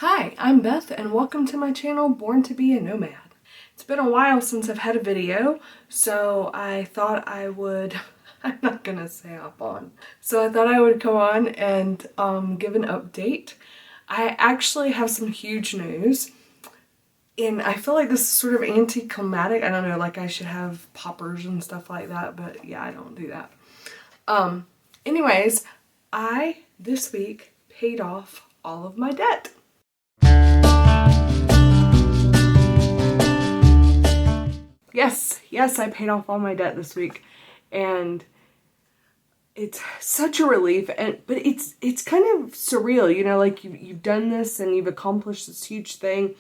Hi, I'm Beth and welcome to my channel, Born to be a Nomad. It's been a while since I've had a video, so I thought I would, I'm not gonna say hop on. So I thought I would come on and give an update. I actually have some huge news, and I feel like this is sort of anticlimactic. I don't know, like I should have poppers and stuff like that, but yeah, I don't do that. Anyways, I, this week, paid off all of my debt. Yes, I paid off all my debt this week, and it's such a relief. But it's kind of surreal, you know, like you've done this and you've accomplished this huge thing,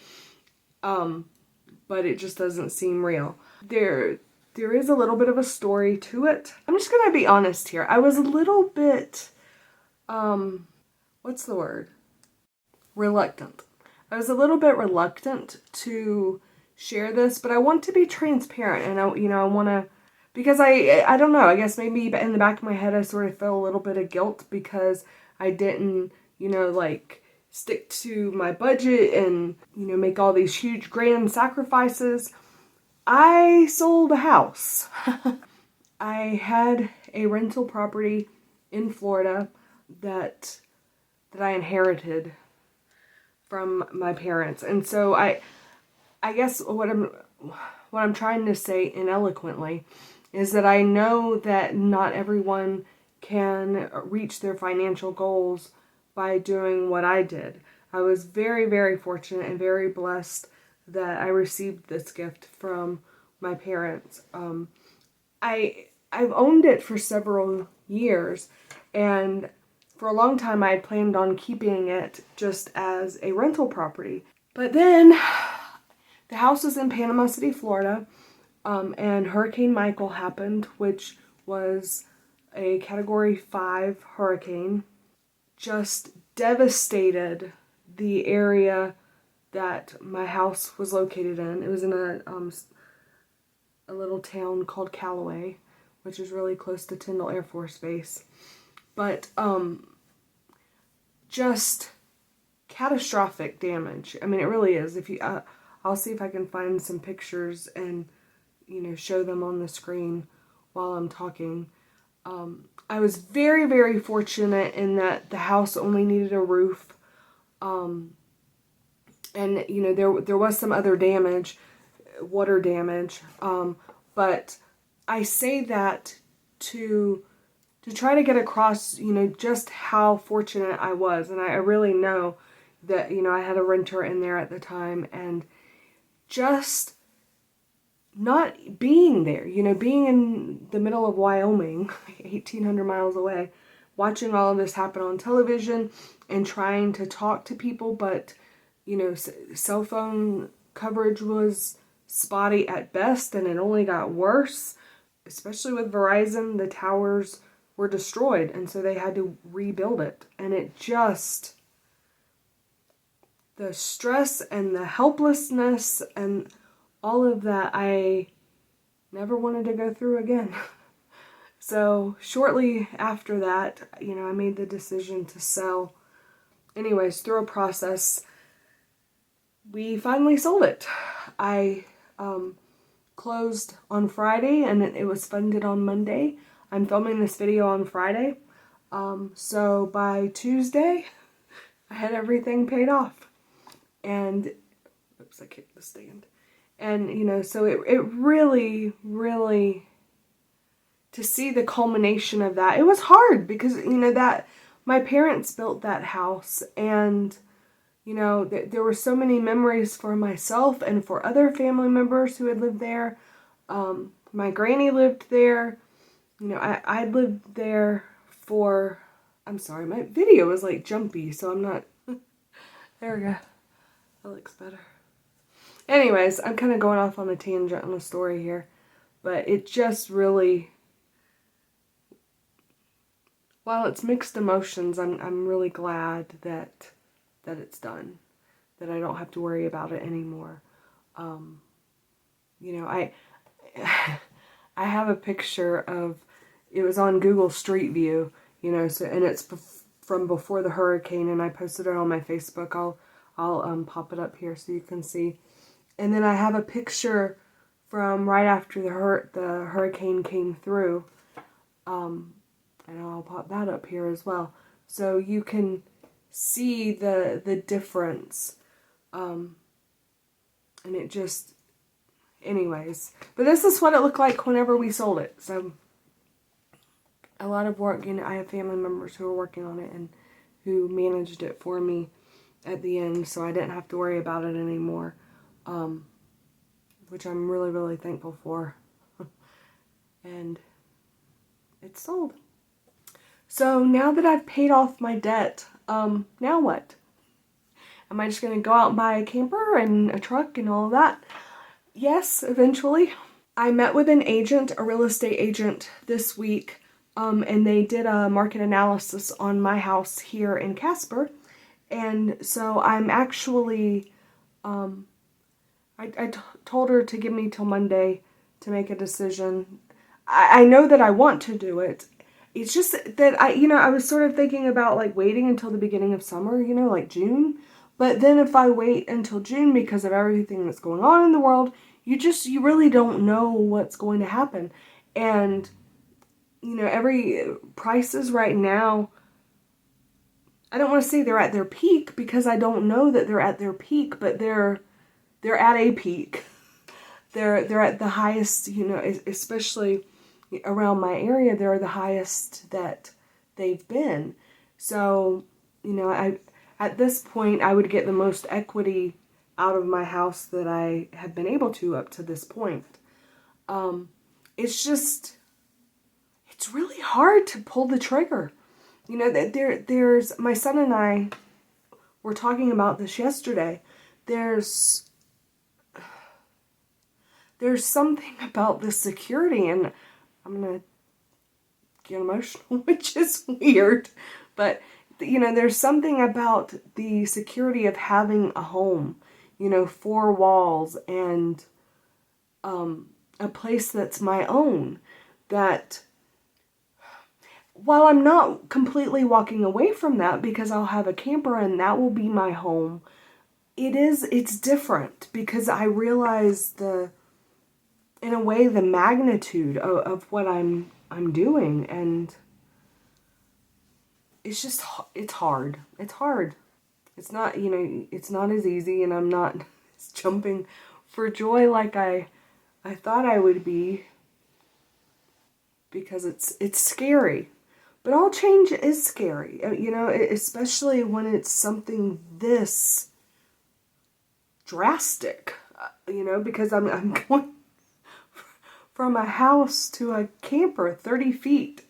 but it just doesn't seem real. There is a little bit of a story to it. I'm just gonna be honest here. I was a little bit, what's the word? Reluctant. I was a little bit reluctant to share this, but I want to be transparent, and I want to, because I don't know, I guess maybe in the back of my head I sort of feel a little bit of guilt because I didn't, like stick to my budget and, make all these huge grand sacrifices. I sold a house. I had a rental property in Florida that I inherited from my parents. And so I guess what I'm trying to say ineloquently is that I know that not everyone can reach their financial goals by doing what I did. I was very, very fortunate and very blessed that I received this gift from my parents. I've owned it for several years, and for a long time I had planned on keeping it just as a rental property. But then the house was in Panama City, Florida, and Hurricane Michael happened, which was a Category 5 hurricane. Just devastated the area that my house was located in. It was in a little town called Callaway, which is really close to Tyndall Air Force Base. But just catastrophic damage. I mean, it really is. If you, I'll see if I can find some pictures and show them on the screen while I'm talking. I was very, very fortunate in that the house only needed a roof, and there was some other damage, water damage, but I say that to try to get across, just how fortunate I was. And I really know that, I had a renter in there at the time, and just not being there, being in the middle of Wyoming, 1,800 miles away, watching all of this happen on television and trying to talk to people, but, cell phone coverage was spotty at best, and it only got worse, especially with Verizon. The towers were destroyed, and so they had to rebuild it. And it just, the stress and the helplessness and all of that, I never wanted to go through again. So shortly after that, I made the decision to sell. Anyways, through a process, we finally sold it. I closed on Friday, and it was funded on Monday. I'm filming this video on Friday. So by Tuesday, I had everything paid off. And, oops, I kicked the stand. And, so it really, really, to see the culmination of that, it was hard because, that my parents built that house, and, there were so many memories for myself and for other family members who had lived there. My granny lived there. I lived there for, I'm sorry, my video is like jumpy, so I'm not, there we go. That looks better. Anyways, I'm kind of going off on a tangent on the story here, but it just really, while it's mixed emotions, I'm really glad that it's done, that I don't have to worry about it anymore. I I have a picture of, it was on Google Street View, so, and it's from before the hurricane, and I posted it on my Facebook. I'll I'll pop it up here so you can see. And then I have a picture from right after the hurricane came through. And I'll pop that up here as well. So you can see the difference. And it just, anyways. But this is what it looked like whenever we sold it. So a lot of work, I have family members who are working on it and who managed it for me at the end, so I didn't have to worry about it anymore, which I'm really, really thankful for. And it's sold. So now that I've paid off my debt, now what? Am I just going to go out and buy a camper and a truck and all of that? Yes, eventually. I met with an agent, a real estate agent, this week, and they did a market analysis on my house here in Casper. And so I'm actually, I told her to give me till Monday to make a decision. I know that I want to do it. It's just that I was sort of thinking about like waiting until the beginning of summer, like June. But then if I wait until June because of everything that's going on in the world, you really don't know what's going to happen. And, every prices right now, I don't want to say they're at their peak because I don't know that they're at their peak, but they're at a peak. They're at the highest, especially around my area, they're the highest that they've been. So, at this point, I would get the most equity out of my house that I have been able to up to this point. It's really hard to pull the trigger. There's my son and I were talking about this yesterday. There's something about the security, and I'm gonna get emotional, which is weird, but there's something about the security of having a home, 4 walls and a place that's my own, that while I'm not completely walking away from that because I'll have a camper and that will be my home, it's different because I realize in a way, the magnitude of what I'm doing, and it's hard. It's hard. It's not, it's not as easy, and I'm not jumping for joy like I thought I would be, because it's scary. But all change is scary, especially when it's something this drastic, because I'm going from a house to a camper, 30 feet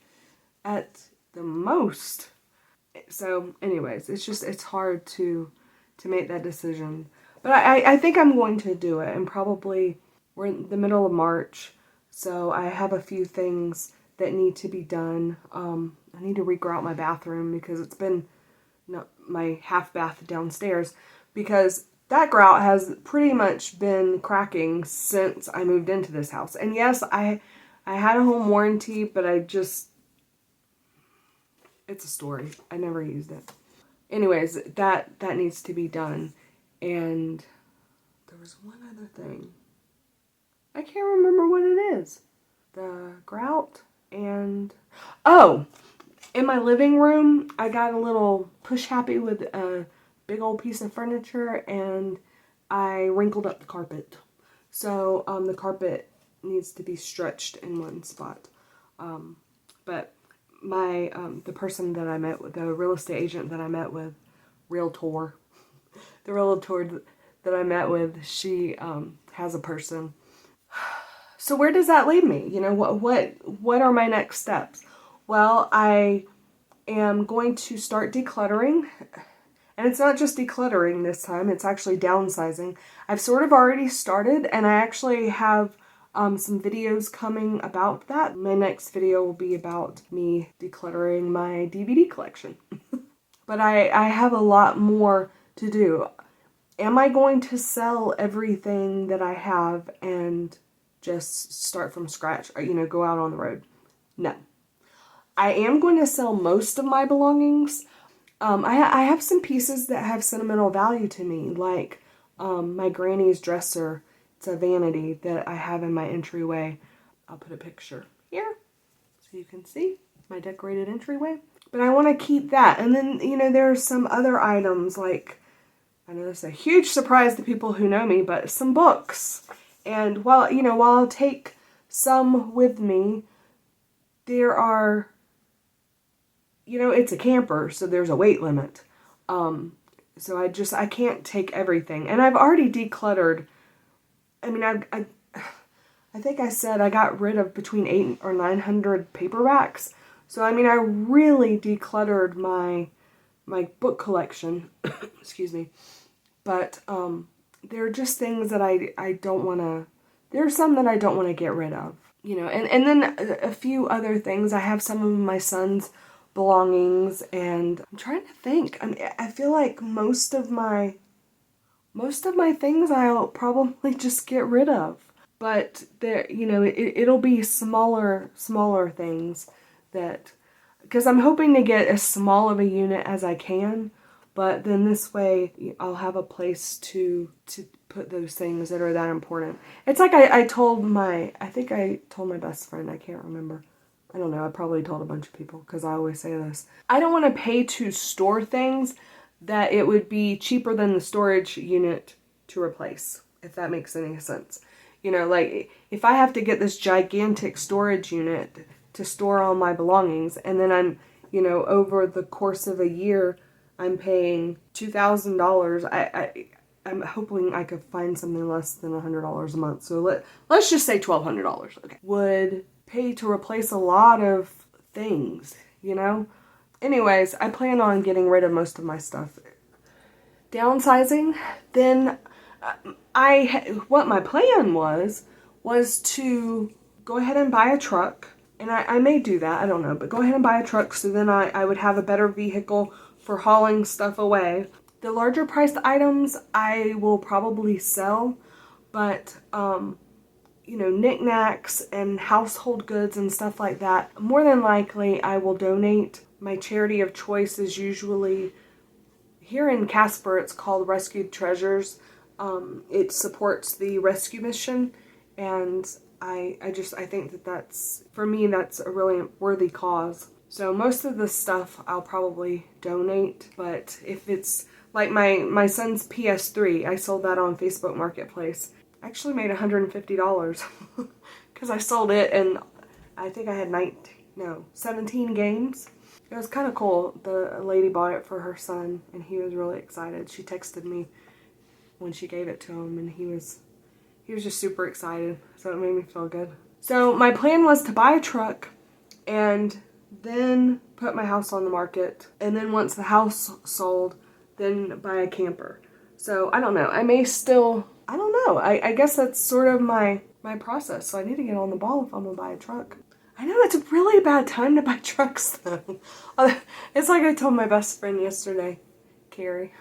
at the most. So anyways, it's hard to make that decision. But I think I'm going to do it, and probably we're in the middle of March, so I have a few things that need to be done. I need to regrout my bathroom because it's been my half bath downstairs, because that grout has pretty much been cracking since I moved into this house. And yes, I had a home warranty, but it's a story. I never used it. Anyways, that needs to be done. And there was one other thing. I can't remember what it is. The grout and... Oh! In my living room, I got a little push happy with a big old piece of furniture, and I wrinkled up the carpet. So the carpet needs to be stretched in one spot. But my the person that I met with, the real estate agent that I met with, the realtor that I met with, she has a person. So where does that leave me? What are my next steps? Well, I am going to start decluttering. And it's not just decluttering this time, it's actually downsizing. I've sort of already started, and I actually have some videos coming about that. My next video will be about me decluttering my DVD collection. But I have a lot more to do. Am I going to sell everything that I have and just start from scratch, or, go out on the road? No. I am going to sell most of my belongings. I have some pieces that have sentimental value to me, like my granny's dresser. It's a vanity that I have in my entryway. I'll put a picture here so you can see my decorated entryway. But I want to keep that. And then, there's some other items, like, I know this is a huge surprise to people who know me, but some books. And while I'll take some with me, there are, it's a camper, so there's a weight limit. So I can't take everything. And I've already decluttered. I mean, I think I said I got rid of between 800 or 900 paperbacks. So, I mean, I really decluttered my book collection. Excuse me. But there are just things that I don't want to, there are some that I don't want to get rid of. And then a few other things. I have some of my son's belongings, and I'm trying to think. I feel like most of my things I'll probably just get rid of. But there, it'll be smaller things that, because I'm hoping to get as small of a unit as I can, but then this way I'll have a place to put those things that are that important. It's like I told my best friend, I can't remember. I don't know, I probably told a bunch of people because I always say this. I don't want to pay to store things that it would be cheaper than the storage unit to replace, if that makes any sense. Like if I have to get this gigantic storage unit to store all my belongings, and then I'm, over the course of a year, I'm paying $2,000. I'm hoping I could find something less than $100 a month. So let's just say $1,200. Okay, would pay to replace a lot of things, Anyways, I plan on getting rid of most of my stuff. Downsizing, then what my plan was to go ahead and buy a truck. And I may do that, I don't know, but go ahead and buy a truck so then I would have a better vehicle for hauling stuff away. The larger priced items I will probably sell, but knickknacks and household goods and stuff like that, more than likely I will donate. My charity of choice is usually, here in Casper, it's called Rescued Treasures. It supports the rescue mission, and I think that's, for me, that's a really worthy cause. So most of the stuff I'll probably donate, but if it's like my son's PS3, I sold that on Facebook Marketplace. I actually made $150 because I sold it, and I think I had 17 games. It was kind of cool. The lady bought it for her son, and he was really excited. She texted me when she gave it to him, and he was just super excited, so it made me feel good. So my plan was to buy a truck and then put my house on the market, and then once the house sold, then buy a camper. So I don't know. I don't know. I guess that's sort of my process. So I need to get on the ball if I'm gonna buy a truck. I know it's a really bad time to buy trucks though. It's like I told my best friend yesterday, Carrie.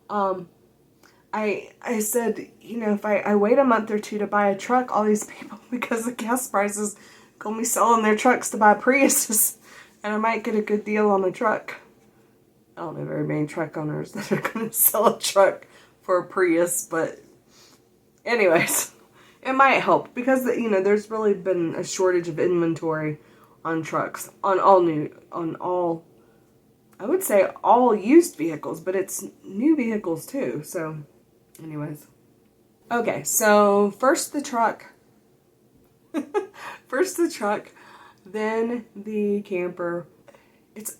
I said, if I wait a month or two to buy a truck, all these people, because the gas prices, gonna be selling their trucks to buy Priuses, and I might get a good deal on a truck. I don't know very many truck owners that are gonna sell a truck for a Prius, but anyways, it might help because, there's really been a shortage of inventory on trucks, on all, I would say all used vehicles, but it's new vehicles too, so anyways. Okay, so first the truck, then the camper.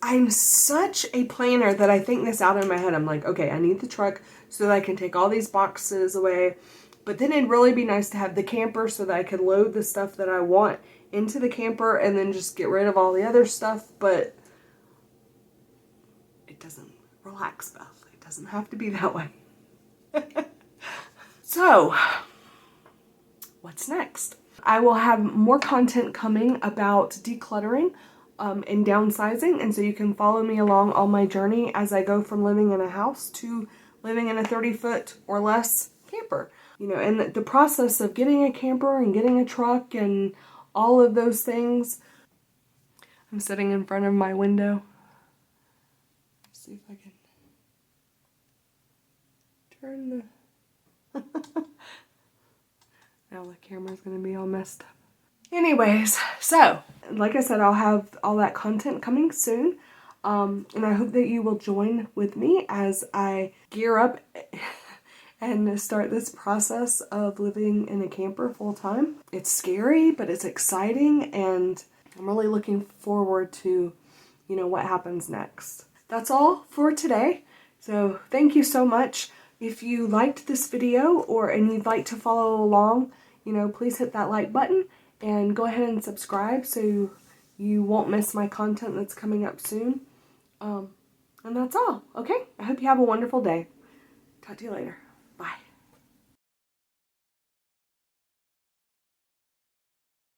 I'm such a planner that I think this out in my head. I'm like, okay, I need the truck so that I can take all these boxes away. But then it'd really be nice to have the camper so that I could load the stuff that I want into the camper and then just get rid of all the other stuff. But it doesn't, relax, Beth. It doesn't have to be that way. So, what's next? I will have more content coming about decluttering and downsizing, and so you can follow me along on my journey as I go from living in a house to living in a 30-foot or less camper. And the process of getting a camper and getting a truck and all of those things. I'm sitting in front of my window. see if I can turn the... Now the camera's gonna be all messed up. Anyways, so, like I said, I'll have all that content coming soon. And I hope that you will join with me as I gear up and start this process of living in a camper full time. It's scary, but it's exciting, and I'm really looking forward to, you know, what happens next. That's all for today. So thank you so much. If you liked this video and you'd like to follow along, you know, please hit that like button and go ahead and subscribe so you won't miss my content that's coming up soon. And that's all. Okay? I hope you have a wonderful day. Talk to you later.